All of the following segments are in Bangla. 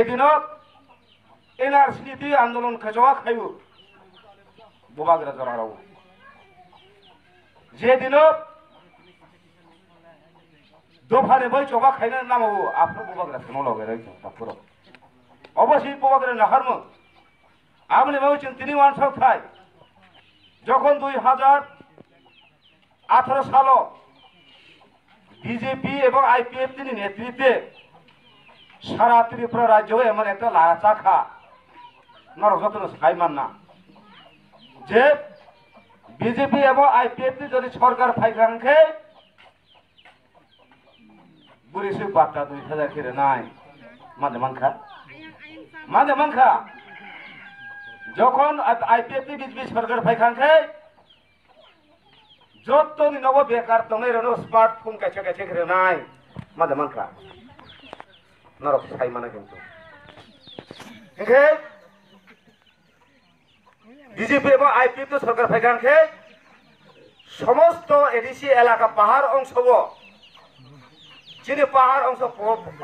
এদিনও এনআরসি আন্দোলন খেজোয়া খাইব বুবাগ্রা জরারাও যেদিনও দফারে বই চবা খাইনা নামাবো আপনার বুবাগ্রা শোনো লগে রয়েছে তারপর অবশ্যই বুবাগ্রা নাহারম আপনি ভাবছেন তিনি ওয়ানসাও খাই যখন 2018 সাল বিজেপি এবং আইপিএফ তিনি নেতৃত্বে সারা ত্রিপুরা রাজ্য এমন একটা লাচাখা নরযত্ন সাইমান না যে বিজেপি এবং আইপিএফ যদি সরকার ফাইখানকে বুড়িসি বার্তা 2000 কেড়ে নাই মাঝে মানখা যখন আইপিএফ বিজেপি সরকার ফাইখানকে যত নব বেকার দंगै রনো স্মার্টফোন কাছে কাছে কেড়ে নাই মাঝে মানখা নরক সাইমানা কিন্তু বিজেপি এবং আইপিএফ সরকার ফাইখানকে সমস্ত এডিসি এলাকা পাহাড় অংশ যিনি পাহাড় অংশ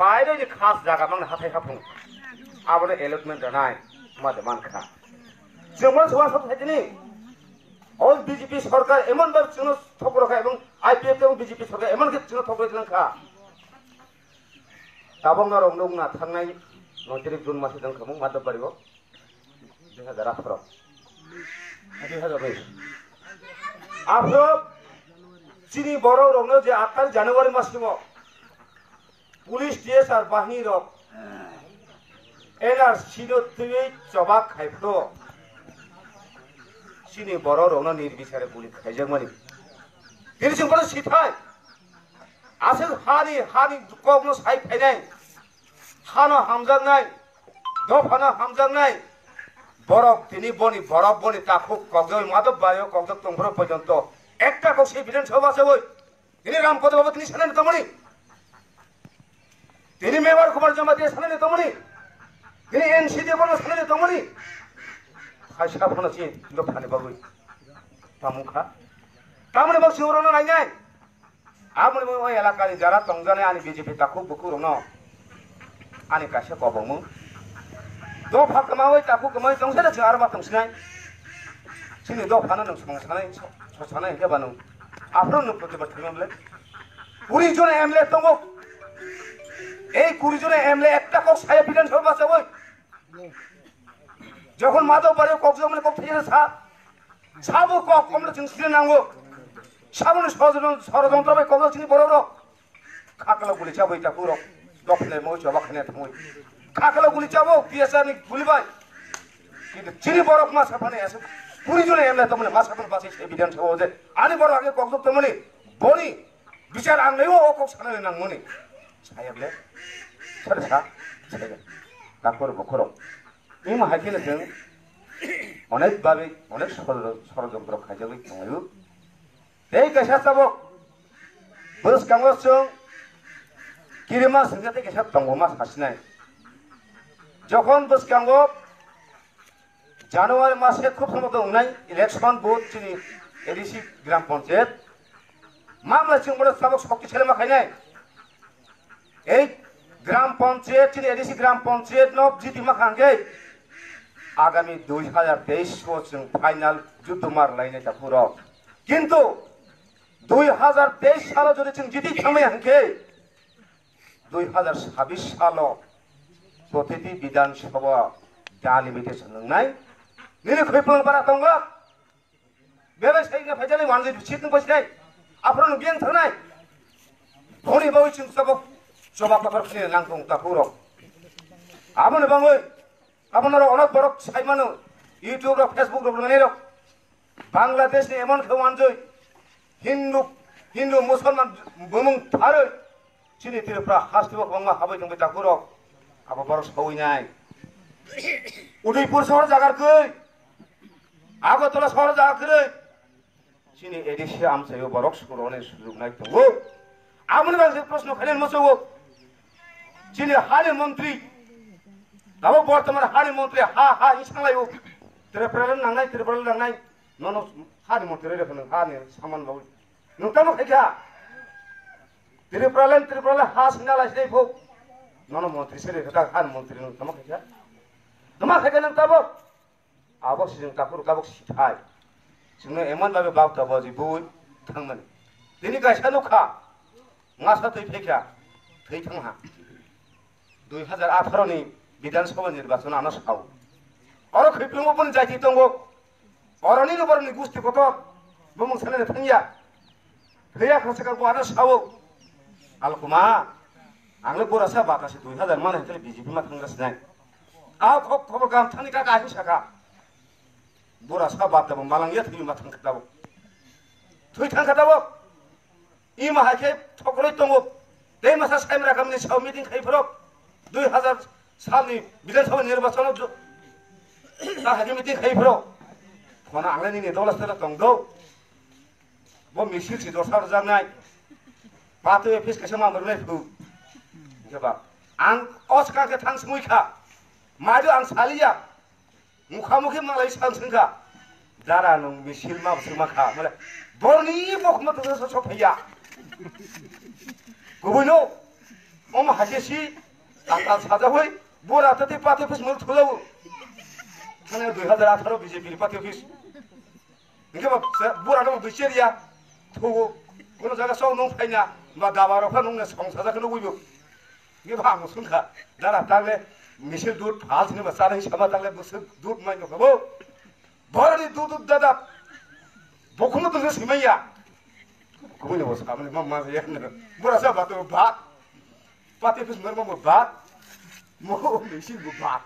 বাইরে যে খাস জায়গা মানে হাথায় হাফুন আবার এলটমেন্ট নাই মাঝে মানখা যেমন সবার সাথে থাকেনি অল বিজেপি সরকার এমন ভাবে চিহ্ন থপ রাখা এবং আইপিএফ এবং বিজেপি সরকার এমন চিহ্ন থপ রেখেছিলেন খা তাবংনা রংনা থাंनाय 29 জুন মাসে जों खामु मादब बारिव 2018 2020 आफरो चिनी बरो रंगनो जे 8 জানুয়ারি মাসিम पुलिस टीएसआर बाहिनी रक एनआरसी नो तुई चबा खाइफ्रो चिनी बरो रंगनो निर्बिचारे पुलिस खाइजोंमोन दिनसिम कोन सिथाय आसल हानि कगनो साइ फायनाय हानो हामजांनाय दफानो हामजांनाय बरफ তিনি বনি বরফ বনি তাকু কগজয় মাদব বায়ো কগজক তংফর পর্যন্ত একটা কৌশি বিধানসভা আছে ওই তিনি রামপদ বাবু তিনি সানেন তমনি তিনি মেবার কুমার জমা দিয়ে সানেন তমনি তিনি এনসি দিয়ে বলো সানেন তমনি খাইসা ফোনছি দফানি বাবু তামুখা তামনি বাবু সিওরনো নাই নাই আপনি ওই এলাকায় যারা তংজানে আনি বিজেপি তাকু বুকু রনো আনি কাছে কবমু दफा कमावै ताकू कमावै दंसे दे आरो मा तंसनाय सिनि दफानो नों संसानाय ससानाय हेबा नों आफ्रो नों प्रतिबाद खालामले 20 জন एमएलए दंगो এই 20 জন एमएलए একটা কক সায়া বিধানসভা বাঁচাবই যখন মাদব বাড়ি কক্স মানে কক থেকে সাবো কক কমলে চিন সিনে নাঙ্গো সাবনে ষড়যন্ত্র বাই কক চিনি বড় বড় খাকলা গুলি চাবই তা পুরো দফলে মই জবা খানে থামই খাকলা গুলি চাবো পিএসআর নি গুলিবাই কিন্তু চিনি বরফ মা সাফানে আছে 20 জন এমএলএ তমনে মা সাফান বাসে সেই বিধানসভা যে আনি বড় আগে কক তমনে বনি বিচার আনলেও ও কক সানালে নাংমনি সায়াবলে সরসা সাইগা তারপর বখর এই মাহাকিনে जों অনেক ভাবে অনেক ষড়যন্ত্র খাইজাবই দङो এই কেসা চাবো বস কাঙ্গসং কিরিমা संगते केसा दङमा सासिनाय যখন বসকাঙ্গ জানুয়ারি মাসে খুব সম্ভবত উনাই ইলেকশন বুথ চিনি এডিসি গ্রাম পঞ্চায়েত মামলা চিংবড় সাবক শক্তি ছেলে মাখাইনাই এই গ্রাম পঞ্চায়েত চিনি এডিসি গ্রাম পঞ্চায়েত ন জিতি মাখাঙ্গে আগামী 2023 जों ফাইনাল যুদ্ধ মারলাইনাই তা পুরো কিন্তু 2023 সালে যদি जों জিতি থামে হাঙ্কে 2026 সালে প্রতিটি বিধানসভা ডালিমিটেশন নাই নিরে খৈপন পারা দंगा ব্যবসায়িক ফাইজালে ওয়ানজে সিটন বসনাই আপনার বিয়ান থানাই ধনি বাবু চিন সব জবা পাথর খেলে লাংতং তা পুরো আপনি বাংলা আপনারা অনেক বড় সাইমানো ইউটিউব আর ফেসবুক র মানে র বাংলাদেশ নি এমন খওয়ানজই হিন্দু মুসলমান বমুং থারে চিনি ত্রিপুরা হাসতিব বাংলা হাবাই দंबाय তা পুরো আবার বড় সউইনাই উদয়পুর শহর জায়গার কই আগরতলা শহর জায়গা কই চিনি এডিসি আমসাইও বড় সুরনে সুযোগ নাই দंगो আপনি বাংলা প্রশ্ন খালেন মসো চিনি হালি মন্ত্রী দাও বর্তমান হালি মন্ত্রী হা ইসাংলাইও ত্রিপুরার নাংনাই নন হালি মন্ত্রী রেখন হানি সামান বাবু নতানো খাইয়া ত্রিপুরালে হা সিনালাইস দেই ফো nono mantri sere kata han mantri nung nama kaya nang tabok abok si jeng tapur kabok si thai jengno eman babe bab tabo ji bui thangman dini ka sanukha ngasa tui phekya thei thangha 2018 ni বিধানসভা নির্বাচন আনা সাও আর খৈপ্লুমো বন যাইতি দঙ্গ অরনি নবরনি গুস্তি কত বমং সানে থাঙ্গিয়া ফেয়া খসকা বানা সাও আলকুমা आंनो बरासा बाकासे 2000 मान हेतले बीजेपी मा थांगास नाय आ खबर गाम थानि का गाहि साका बरासा बातबो मालांगिया थि मा थांखादाबो थुइ थांखादाबो इ माहाके थकलै दंगो दे मासा साइमरा गामनि साव मिटिं खाइफोराव 2000 सालनि विधानसभा निर्वाचनाव हागे मिटिं खाइफोराव फना आंलानि ने दलास्तारा दंगौ बो मिसिल सि दरसार जानाय पातो एफिस केसे मामरनाय फु जबा आं अस्का के थांस मुइखा मादो आं सालिया मुखामुखि मालाय सांसंखा दारा नं मिसिल मा बसमाखा माले बरनि बखमा तो सफैया गुबुनो ओम हाजेसि आंगा साजावै बरा तते पाते फिस मुल थुलाव थाने 2018 बीजेपी पाते फिस इनके बरा नं बिसेरिया थुगो कोनो जागा सौ नं फाइना बा दाबारफा नं संसाजाखनो बयबो ये भाग सुनखा दारा ताले मिसिल दूध फाल्स ने बसा नहीं समा ताले बस दूध माइनो खबो भरनी दूध दादा बखुनो तो सिमैया कुबुने बस कामने मम्मा से यान बुरा सा बात बात पाते फिस मर मम बात मो मिसिल बु बात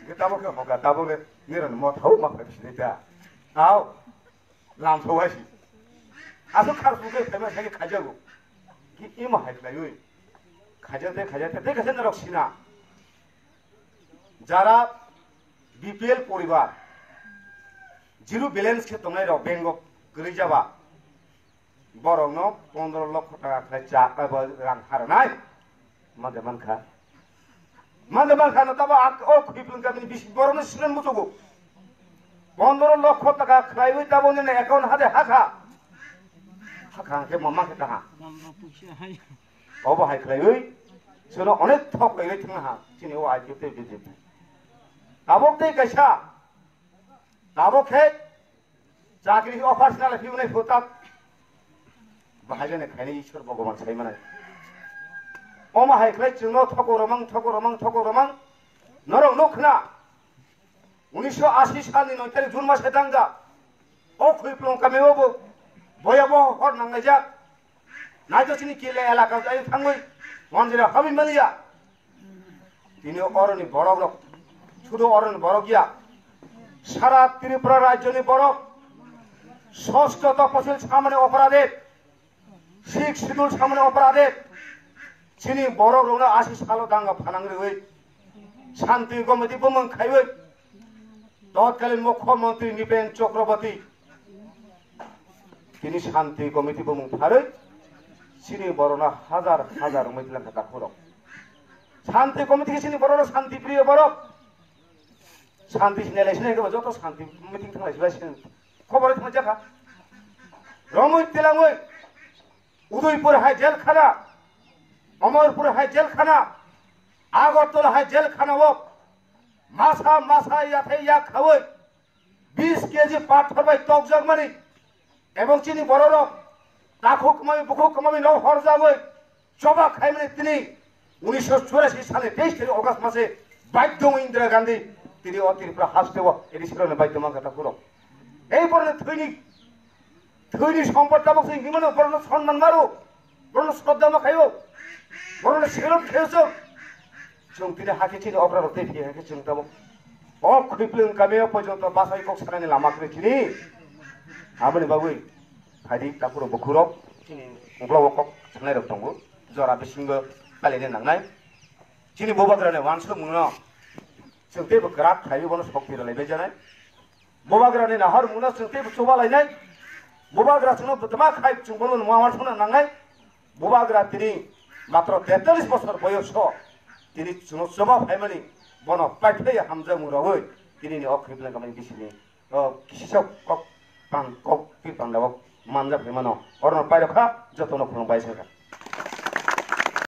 के ताबो के होगा ताबो ने निरन म थाउ मा फिस नेता आओ लाम सवासी आसो खारसु के फेमा सागे खाजागो कि इमा हाइलायो খাজাতে দেখেছেন রক্সিনা যারা বিপিএল পরিবার জিরো ব্যালেন্স কে তোমরা ব্যাংক গড়ি যাবা বরং 15 লক্ষ টাকা খাই চা রাং হারনাই মানদেমান খা না তবে ও খুইপ্লুন গামিনি বিশ বরং সিলেন মুতগো 15 লক্ষ টাকা খাই ওই তাবো নে অ্যাকাউন্ট হাতে হাখা কে মামা কে টাকা অবহাই খাই 저는 어느 턱 이래 등하 진이 와 아이때 비제피 나복대 가샤 나복해 চাকরি অপারেশনাল ফিউনে ফোতা বাহাজনে খাইনি ঈশ্বর ভগবান সাইমানাই অমা হাইখ্লাই जोंनो ঠকরমাং নরং নখনা 1980 সালनि 9 তারিখ জুন মাসে দাঙ্গা ও খুইপ্লং কামেওবো ভয়াবহ হর নাঙ্গাইজা নাইজসিনি কেলে এলাকা যাই থাঙ্গই মন্দিরা হাবিন মালিয়া তিনি অরণি বড় শুধু অরণি বড় গিয়া সারা ত্রিপুরা রাজ্যনি বড় ষষ্ঠ তপশিল সামনে অপরাধে শিখ শিডুল সামনে অপরাধে চিনি বড় রোনা 80 সাল দাঙ্গা ফানাংরে হই শান্তি কমিটি বমন খাইবে তৎকালীন মুখ্যমন্ত্রী নিপেন চক্রবর্তী তিনি শান্তি কমিটি বমন ফারে চিনি বড়না হাজার মহিলা থাকা খরক শান্তি কমিটি চিনি বড়না শান্তি প্রিয় বড় শান্তি সিনাইলাইছিনে যত শান্তি মিটিং থাকলাইছিলাইছিনে খবরে তুমি দেখা রমই তেলাঙ্গই উদয়পুর হাই জেলখানা অমরপুর হাই জেলখানা আগরতলা হাই জেলখানা ও মাসা ইয়া খাওয়াই 20 কেজি পাট ফরবাই টক জগমানি এবং চিনি বড় রক লাখো কমামি বুকো কমামি নও হর যাবই জবা খাইমানে তিনি 1984 সালে 23 অগস্ট মাসে বাধ্য ইন্দিরা গান্ধী তিনি অতিরিক্ত হাসতেও এটি ছিল না বাধ্য মাথা পুরো এই পরে থৈনি সম্পদ দাবক সেই হিমন বড় সম্মান মারো বড় শ্রদ্ধা মাখাইও বড় সেলট খেয়েছো जों তিনি হাকিছিনি অপরাধ দেখিয়ে হাকিছিন তব ও খুইপ্লুন কামেও পর্যন্ত বাসাই কক সানানি লামা করেছিনি আবনি বাবুই ফাইদি তাপুর বখুরক চিনি উগ্লাও কক সানাই রক দंगो जरा बिसिंगो कालिने नांनाय चिनि बोबाग्राने वानसो मुनो जों तेबो ग्राक खायो बनो सक्ति रलायबाय जानाय बोबाग्राने नाहर मुनो जों तेबो चोबालायनाय बोबाग्रा जों बदमा खाय जों बनो नमार सना नांनाय बोबाग्रा तिनि मात्र 43 বছর বয়স তিনি চবা ফাইমানি বন পাইথে হামজা মুরাवै তিনি অখরিবলা গামানি বিসিনি কিসক কক পান কক পি পান্দাব মানজা ফেমানো অরন পাইরখা যতন খুন বাইসকা